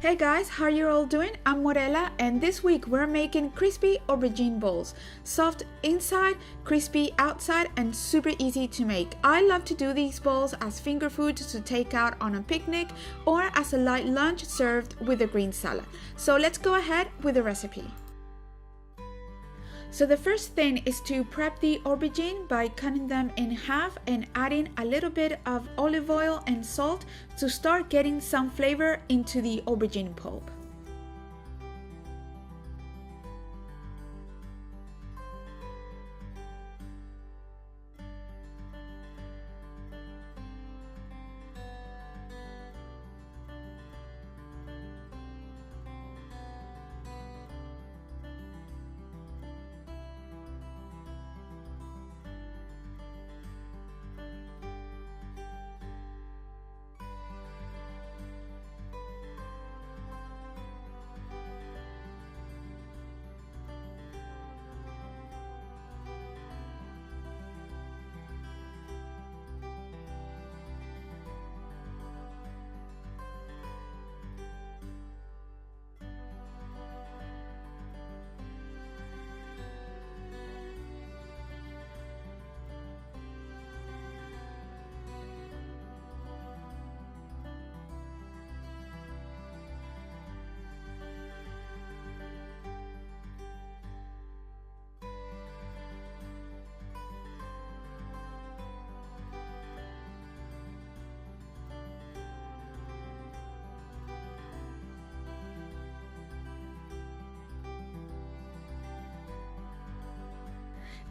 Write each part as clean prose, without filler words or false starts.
Hey guys, how are you all doing? I'm Morella and this week we're making crispy aubergine balls. Soft inside, crispy outside and super easy to make. I love to do these balls as finger food to take out on a picnic or as a light lunch served with a green salad. So let's go ahead with the recipe. So the first thing is to prep the aubergine by cutting them in half and adding a little bit of olive oil and salt to start getting some flavor into the aubergine pulp.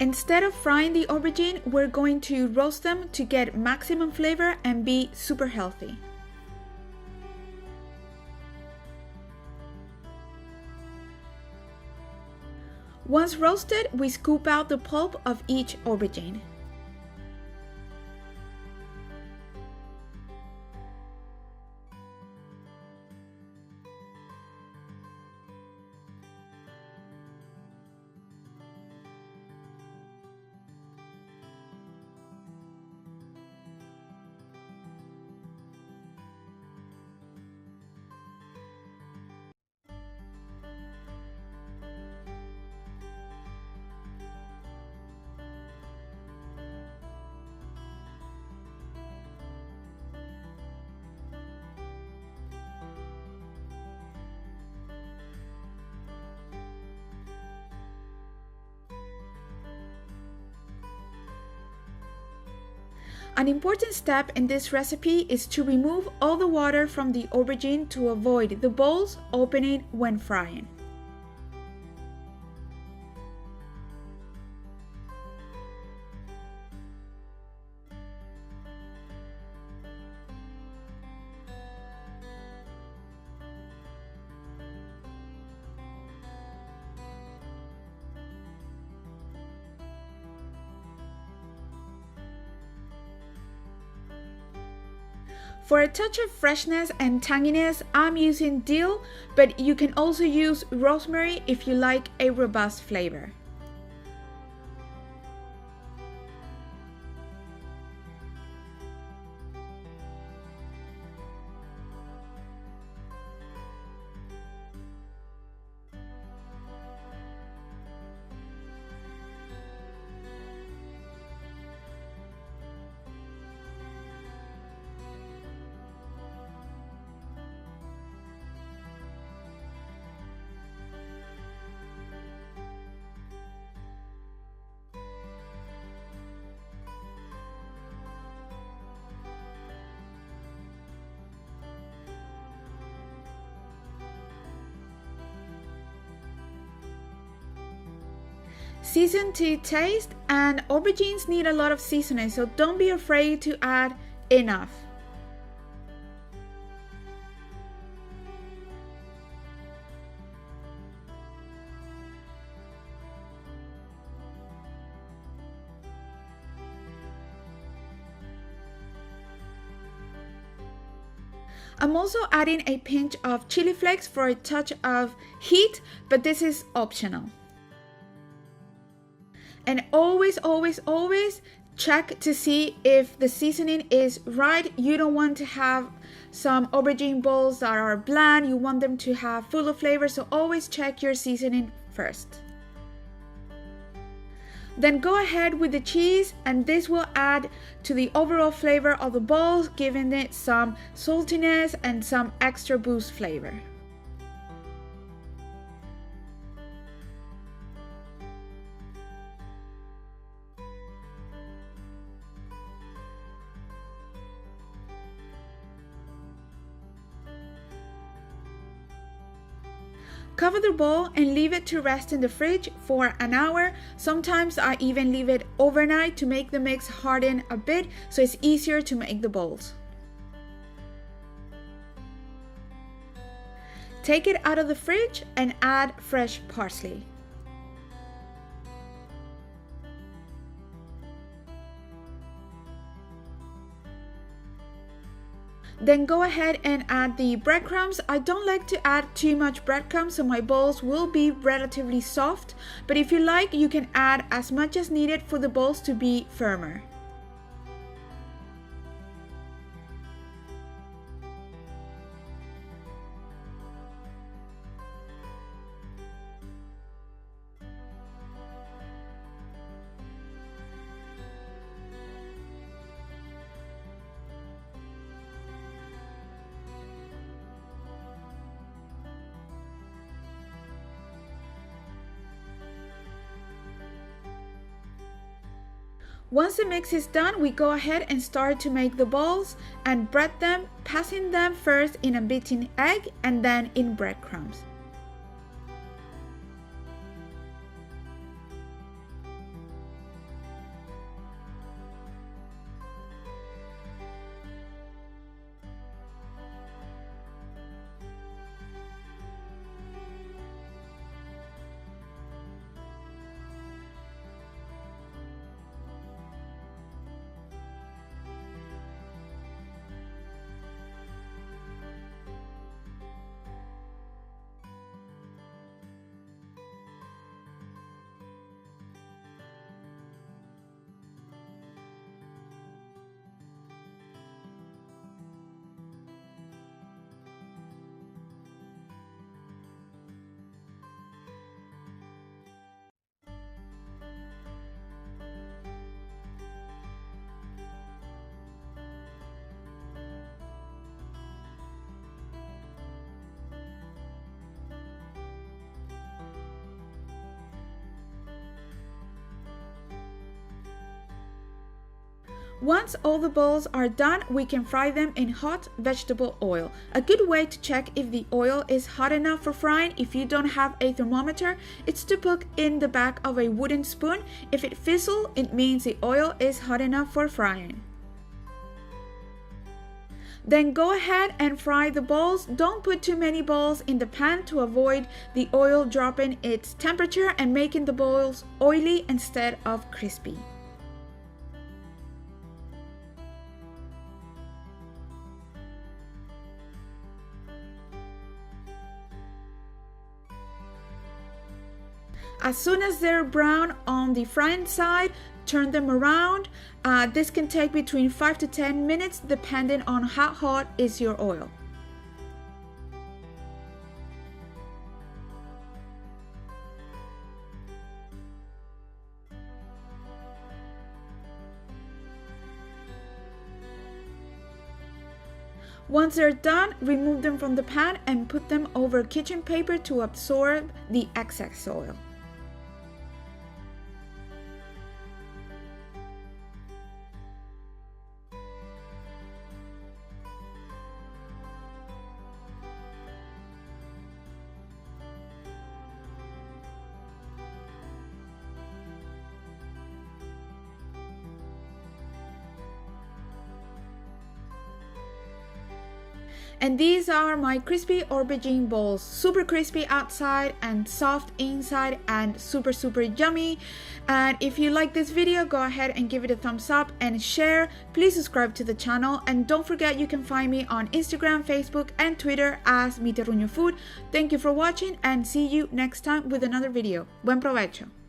Instead of frying the aubergine, we're going to roast them to get maximum flavor and be super healthy. Once roasted, we scoop out the pulp of each aubergine. An important step in this recipe is to remove all the water from the aubergine to avoid the balls opening when frying. For a touch of freshness and tanginess, I'm using dill, but you can also use rosemary if you like a robust flavor. Season to taste, and aubergines need a lot of seasoning, so don't be afraid to add enough. I'm also adding a pinch of chili flakes for a touch of heat, but this is optional. And always check to see if the seasoning is right. You don't want to have some aubergine bowls that are bland. You want them to have full of flavor, so always check your seasoning first. Then go ahead with the cheese, and this will add to the overall flavor of the bowls, giving it some saltiness and some extra boost flavor. Cover the bowl and leave it to rest in the fridge for an hour. Sometimes I even leave it overnight to make the mix harden a bit, so it's easier to make the bowls. Take it out of the fridge and add fresh parsley. Then go ahead and add the breadcrumbs. I don't like to add too much breadcrumbs, so my bowls will be relatively soft, but if you like, you can add as much as needed for the bowls to be firmer. Once the mix is done, we go ahead and start to make the balls and bread them, passing them first in a beaten egg and then in breadcrumbs. Once all the balls are done, we can fry them in hot vegetable oil. A good way to check if the oil is hot enough for frying, if you don't have a thermometer, is to put in the back of a wooden spoon. If it fizzles, it means the oil is hot enough for frying. Then go ahead and fry the balls. Don't put too many balls in the pan to avoid the oil dropping its temperature and making the balls oily instead of crispy. As soon as they're brown on the frying side, turn them around. This can take between 5 to 10 minutes depending on how hot is your oil. Once they're done, remove them from the pan and put them over kitchen paper to absorb the excess oil. And these are my crispy aubergine balls. Super crispy outside and soft inside and super yummy. And if you like this video, go ahead and give it a thumbs up and share. Please subscribe to the channel, and don't forget you can find me on Instagram, Facebook and Twitter as Mi Terruno Food. Thank you for watching and see you next time with another video. Buen provecho!